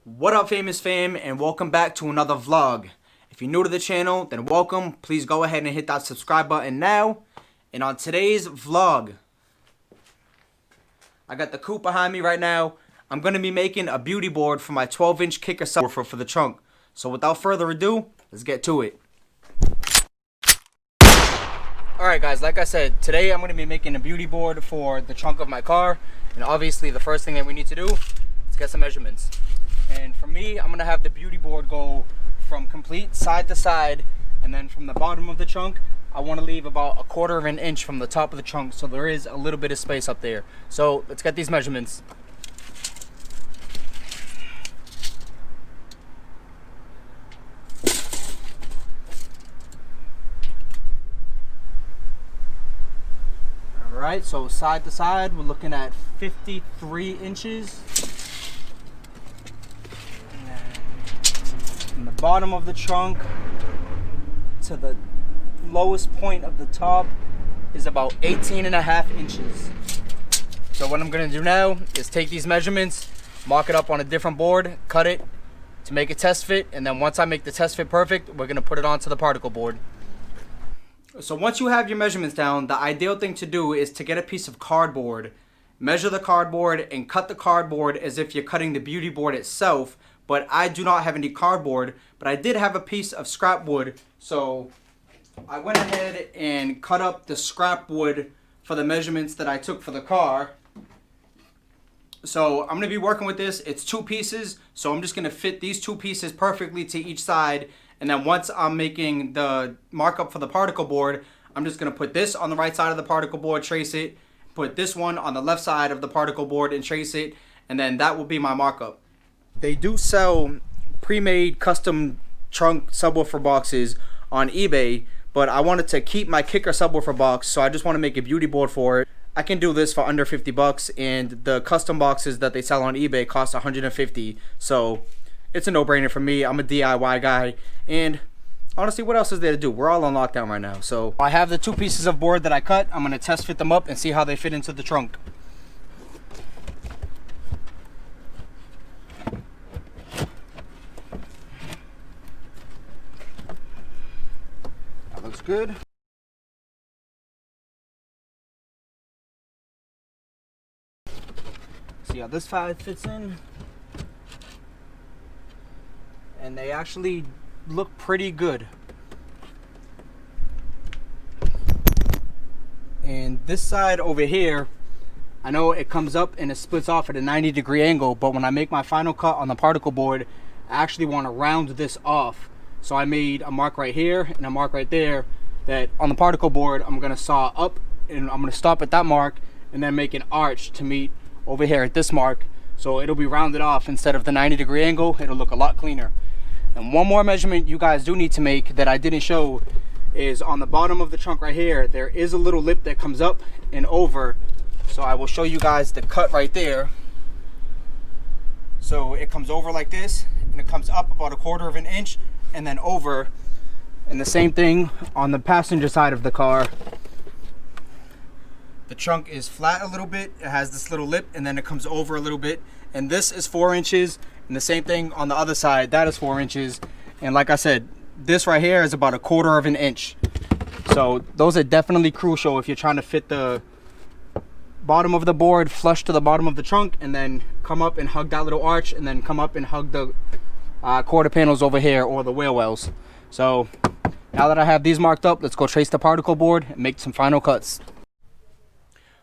What up, famous fam, and welcome back to another vlog. If you're new to the channel, then welcome. Please go ahead and hit that subscribe button now. And on today's vlog, I got the coupe behind me right now. I'm going to be making a beauty board for my 12-inch kicker subwoofer for the trunk. So without further ado, let's get to it. Alright guys, like I said, today I'm going to be making a beauty board for the trunk of my car. And obviously the first thing that we need to do is get some measurements. And for me, I'm going to have the beauty board go from complete side to side. And then from the bottom of the trunk, I want to leave about 1/4 of an inch from the top of the trunk. So there is a little bit of space up there. So let's get these measurements. Alright, so side to side, we're looking at 53 inches. From the bottom of the trunk to the lowest point of the top is about 18.5 inches. So what I'm going to do now is take these measurements, mark it up on a different board, cut it to make a test fit, and then once I make the test fit perfect, we're going to put it onto the particle board. So once you have your measurements down, the ideal thing to do is to get a piece of cardboard, measure the cardboard, and cut the cardboard as if you're cutting the beauty board itself. But I do not have any cardboard, but I did have a piece of scrap wood, so I went ahead and cut up the scrap wood for the measurements that I took for the car. So I'm going to be working with this. It's 2 pieces, so I'm just going to fit these 2 pieces perfectly to each side. And then once I'm making the markup for the particle board, I'm just going to put this on the right side of the particle board, trace it, put this one on the left side of the particle board and trace it, and then that will be my markup. They do sell pre-made custom trunk subwoofer boxes on eBay, but I wanted to keep my kicker subwoofer box, so I just want to make a beauty board for it. I can do this for under 50 bucks, and the custom boxes that they sell on eBay cost 150, so it's a no-brainer for me. I'm a DIY guy, and honestly, what else is there to do? We're all on lockdown right now, so I have the 2 pieces of board that I cut. I'm going to test fit them up and see how they fit into the trunk. That looks good. See how this side fits in. And they actually look pretty good. And this side over here, I know it comes up and it splits off at a 90-degree angle, but when I make my final cut on the particle board, I actually want to round this off. So I made a mark right here and a mark right there that on the particle board I'm going to saw up, and I'm going to stop at that mark and then make an arch to meet over here at this mark. So it'll be rounded off instead of the 90-degree angle. It'll look a lot cleaner. And one more measurement you guys do need to make that I didn't show is on the bottom of the trunk right here. There is a little lip that comes up and over. So I will show you guys the cut right there. So it comes over like this, and it comes up about 1/4 of an inch and then over. And the same thing on the passenger side of the car. The trunk is flat a little bit. It has this little lip, and then it comes over a little bit. And this is 4 inches. And the same thing on the other side, that is 4 inches. And like I said, this right here is about 1/4 of an inch. So those are definitely crucial if you're trying to fit the bottom of the board flush to the bottom of the trunk, and then come up and hug that little arch, and then come up and hug the quarter panels over here, or the wheel wells. So now that I have these marked up, let's go trace the particle board and make some final cuts.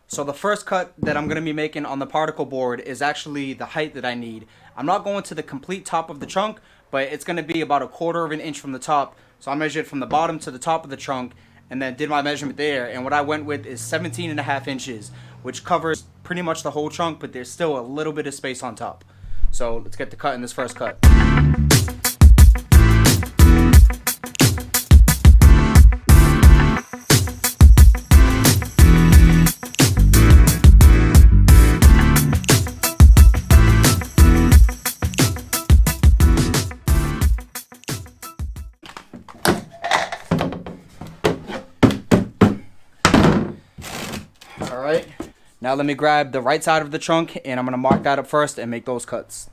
So the first cut that I'm going to be making on the particle board is actually the height that I need. I'm not going to the complete top of the trunk, but it's going to be about 1/4 of an inch from the top. So I measured from the bottom to the top of the trunk and then did my measurement there. And what I went with is 17.5 inches, which covers pretty much the whole trunk, but there's still a little bit of space on top. So let's get to cutting this first cut. Alright, now let me grab the right side of the trunk, and I'm going to mark that up first and make those cuts.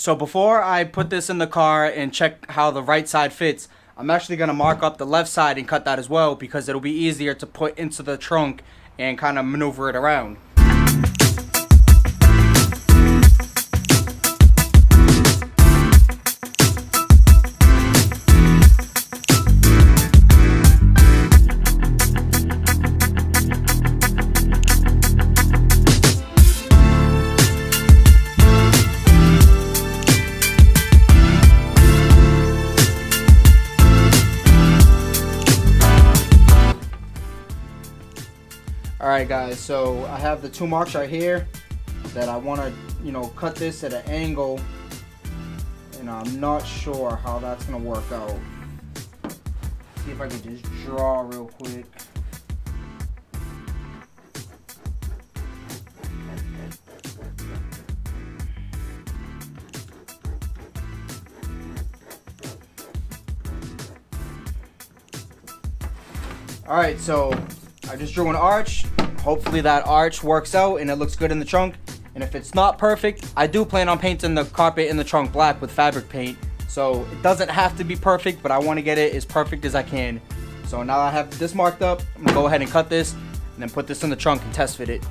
So before I put this in the car and check how the right side fits, I'm actually going to mark up the left side and cut that as well, because it'll be easier to put into the trunk and kind of maneuver it around. Alright guys, so I have the 2 marks right here that I want to, cut this at an angle, and I'm not sure how that's going to work out. See if I can just draw real quick. Alright, so I just drew an arch. Hopefully that arch works out and it looks good in the trunk. And if it's not perfect, I do plan on painting the carpet in the trunk black with fabric paint. So it doesn't have to be perfect, but I want to get it as perfect as I can. So now I have this marked up. I'm going to go ahead and cut this and then put this in the trunk and test fit it.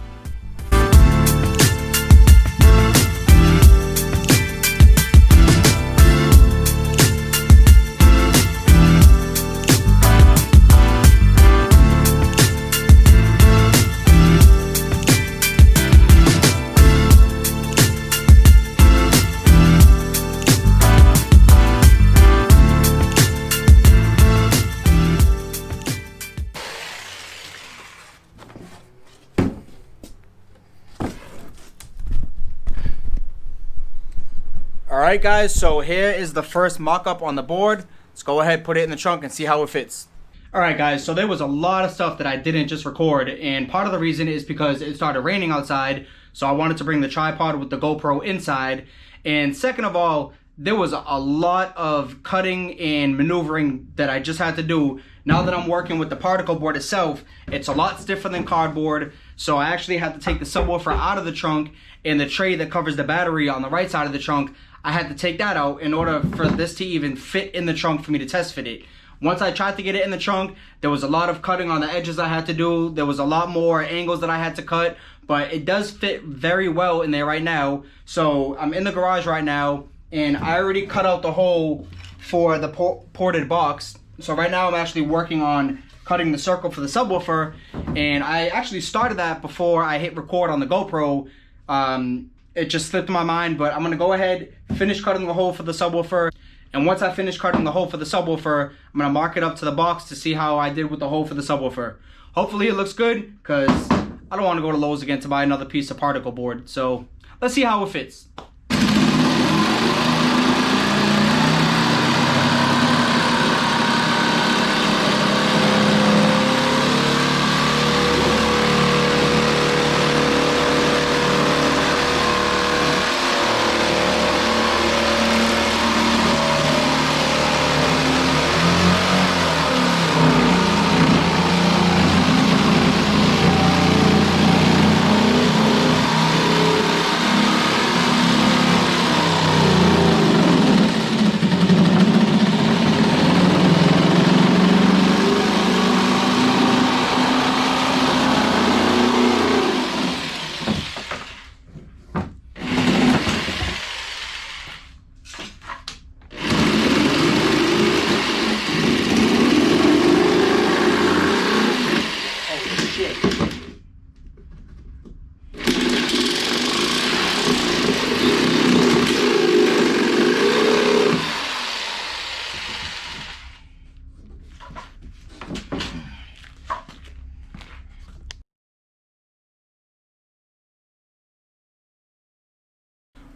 Alright guys, so here is the first mock-up on the board. Let's go ahead, put it in the trunk and see how it fits. Alright guys, so there was a lot of stuff that I didn't just record, and part of the reason is because it started raining outside, so I wanted to bring the tripod with the GoPro inside. And second of all, there was a lot of cutting and maneuvering that I just had to do. Now that I'm working with the particle board itself, it's a lot stiffer than cardboard, so I actually had to take the subwoofer out of the trunk, and the tray that covers the battery on the right side of the trunk, I had to take that out in order for this to even fit in the trunk for me to test fit it. Once I tried to get it in the trunk, there was a lot of cutting on the edges I had to do. There was a lot more angles that I had to cut, but it does fit very well in there right now. So I'm in the garage right now, and I already cut out the hole for the ported box. So right now I'm actually working on cutting the circle for the subwoofer, and I actually started that before I hit record on the GoPro. It just slipped my mind, but I'm gonna go ahead, finish cutting the hole for the subwoofer, and once I finish cutting the hole for the subwoofer, I'm gonna mark it up to the box to see how I did with the hole for the subwoofer. Hopefully it looks good, because I don't want to go to Lowe's again to buy another piece of particle board. So let's see how it fits.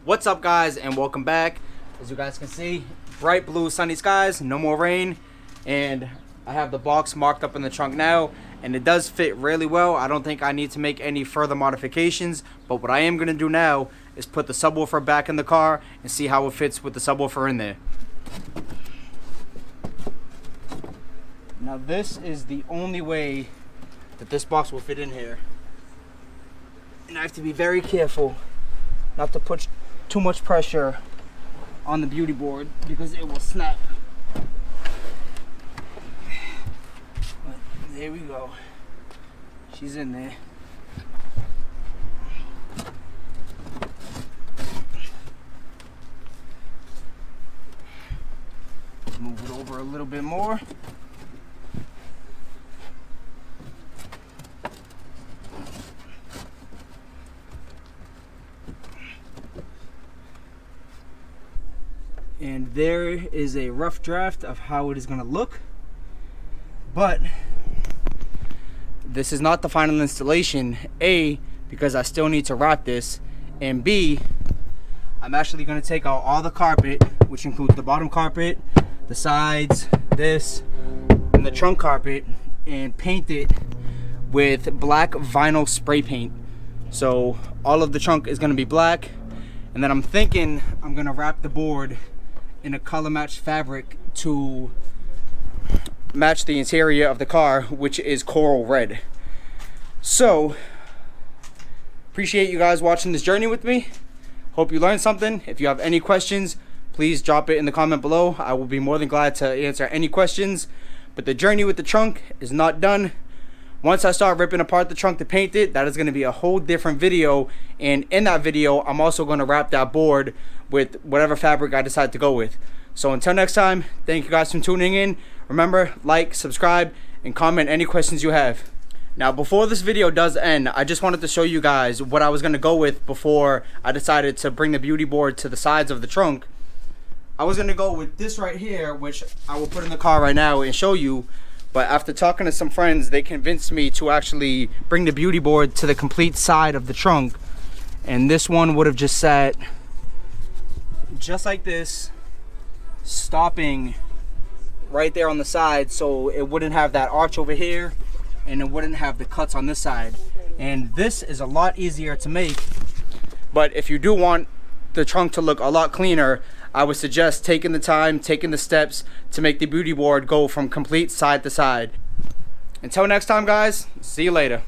What's up guys, and welcome back. As you guys can see, bright blue sunny skies, no more rain, and I have the box marked up in the trunk now, and it does fit really well. I don't think I need to make any further modifications, but what I am going to do now is put the subwoofer back in the car and see how it fits with the subwoofer in there. Now this is the only way that this box will fit in here, and I have to be very careful not to put too much pressure on the beauty board because it will snap. But there we go. She's in there. Move it over a little bit more. And there is a rough draft of how it is going to look. But this is not the final installation. A, because I still need to wrap this. And B, I'm actually going to take out all the carpet, which includes the bottom carpet, the sides, this, and the trunk carpet, and paint it with black vinyl spray paint. So all of the trunk is going to be black. And then I'm thinking I'm going to wrap the board in a color matched fabric to match the interior of the car, which is coral red. So appreciate you guys watching this journey with me. Hope you learned something. If you have any questions, please drop it in the comment below. I will be more than glad to answer any questions. But the journey with the trunk is not done. Once I start ripping apart the trunk to paint it, that is going to be a whole different video. And in that video, I'm also going to wrap that board with whatever fabric I decide to go with. So until next time, thank you guys for tuning in. Remember, like, subscribe, and comment any questions you have. Now, before this video does end, I just wanted to show you guys what I was going to go with before I decided to bring the beauty board to the sides of the trunk. I was going to go with this right here, which I will put in the car right now and show you. But after talking to some friends, they convinced me to actually bring the beauty board to the complete side of the trunk. And this one would have just sat just like this, stopping right there on the side, so it wouldn't have that arch over here and it wouldn't have the cuts on this side. And this is a lot easier to make. But if you do want the trunk to look a lot cleaner, I would suggest taking the time, taking the steps to make the beauty board go from complete side to side. Until next time, guys, see you later.